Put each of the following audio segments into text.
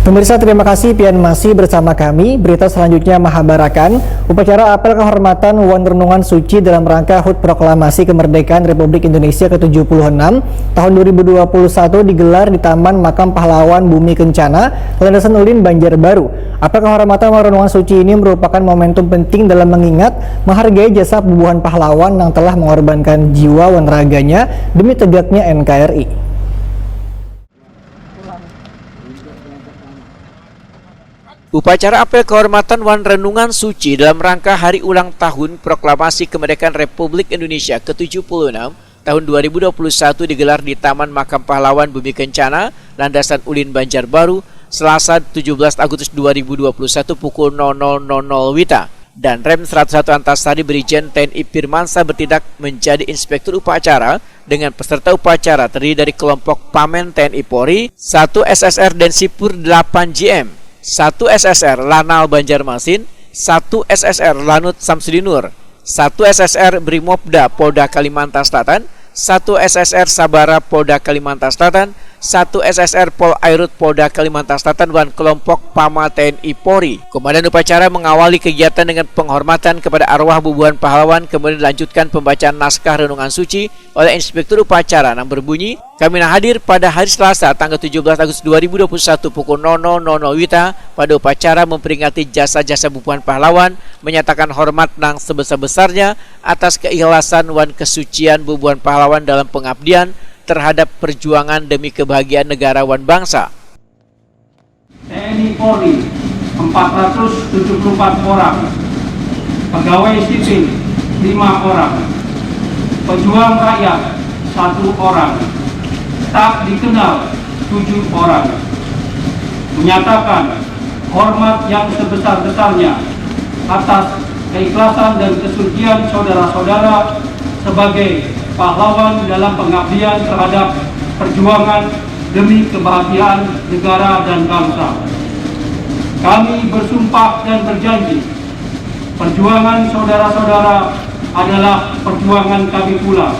Pemirsa, terima kasih pian masih bersama kami. Berita selanjutnya Mahabarakan, upacara apel kehormatan Wan Renungan Suci dalam rangka HUT Proklamasi Kemerdekaan Republik Indonesia ke-76 tahun 2021 digelar di Taman Makam Pahlawan Bumi Kencana, Landasan Ulin, Banjarbaru. Apel kehormatan Wan Renungan Suci ini merupakan momentum penting dalam mengingat, menghargai jasa bubuhan pahlawan yang telah mengorbankan jiwa dan raganya demi tegaknya NKRI. Upacara apel kehormatan Wan Renungan Suci dalam rangka Hari Ulang Tahun Proklamasi Kemerdekaan Republik Indonesia ke-76 tahun 2021 digelar di Taman Makam Pahlawan Bumi Kencana, Landasan Ulin, Banjarbaru, Selasa 17 Agustus 2021 pukul 00.00 WITA. Dan Rem 101 Antasari Brigjen TNI Firmansyah bertindak menjadi inspektur upacara dengan peserta upacara terdiri dari kelompok Pamen TNI Polri, 1 SSR Densipur 8 GM, 1 SSR Lanal Banjarmasin, 1 SSR Lanut Samsudinur, 1 SSR Brimopda Polda Kalimantan Selatan, 1 SSR Sabara Polda Kalimantan Selatan, 1 SSR Pol Airut Polda Kalimantan Selatan, dan kelompok Pama TNI Polri. Komandan upacara mengawali kegiatan dengan penghormatan kepada arwah bubuhan pahlawan, kemudian dilanjutkan pembacaan naskah renungan suci oleh inspektur upacara yang berbunyi, "Kami hadir pada hari Selasa tanggal 17 Agustus 2021 pukul 00.00 WITA pada upacara memperingati jasa-jasa bubuhan pahlawan, menyatakan hormat nang sebesar-besarnya atas keikhlasan wan kesucian bubuhan pahlawan dalam pengabdian terhadap perjuangan demi kebahagiaan negara wan bangsa." TNI Polri 474 orang, pegawai sipil 5 orang, pejuang rakyat 1 orang, tak dikenal 7 orang. Menyatakan hormat yang sebesar-besarnya atas keikhlasan dan kesucian saudara-saudara sebagai pahlawan dalam pengabdian terhadap perjuangan demi kebahagiaan negara dan bangsa. Kami bersumpah dan berjanji, perjuangan saudara-saudara adalah perjuangan kami pula,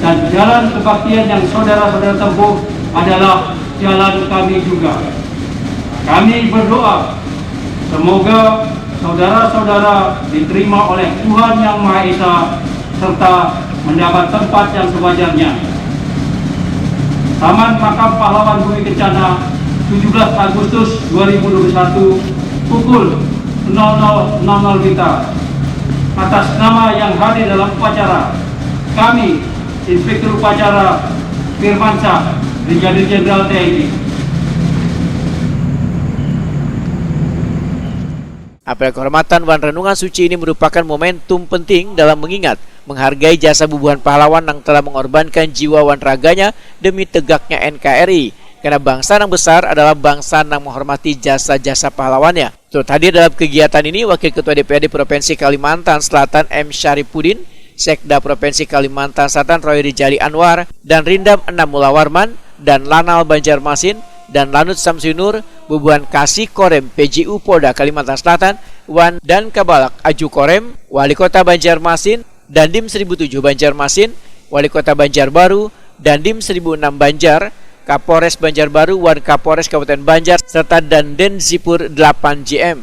dan jalan kebaktian yang saudara-saudara tempuh adalah jalan kami juga. Kami berdoa, semoga saudara-saudara diterima oleh Tuhan Yang Maha Esa, serta mendapat tempat yang sewajarnya. Taman Makam Pahlawan Bumi Kencana, 17 Agustus 2021 pukul 00.00 WITA. Atas nama yang hadir dalam upacara, kami Inspektur Upacara Firmansyah, Brigadir Jenderal TNI. Apel kehormatan Wan Renungan Suci ini merupakan momentum penting dalam mengingat, menghargai jasa bubuhan pahlawan yang telah mengorbankan jiwa wan raganya demi tegaknya NKRI. Karena bangsa yang besar adalah bangsa yang menghormati jasa-jasa pahlawannya. Turut hadir dalam kegiatan ini Wakil Ketua DPRD Provinsi Kalimantan Selatan M. Syarifuddin, Sekda Provinsi Kalimantan Selatan Roy Rijali Anwar, dan Rindam Enam Mulawarman, dan Lanal Banjarmasin, dan Lanut Samsudinur, bubuhan Kasih Korem PJU Polda Kalimantan Selatan, Wan dan Kabalak Aju Korem, Wali Kota Banjarmasin, Dandim 1007 Banjarmasin, Wali Kota Banjarbaru, Dandim 1006 Banjar, Kapolres Banjarbaru, Wan Kapolres Kabupaten Banjar, serta Dandim Zipur 8 GM.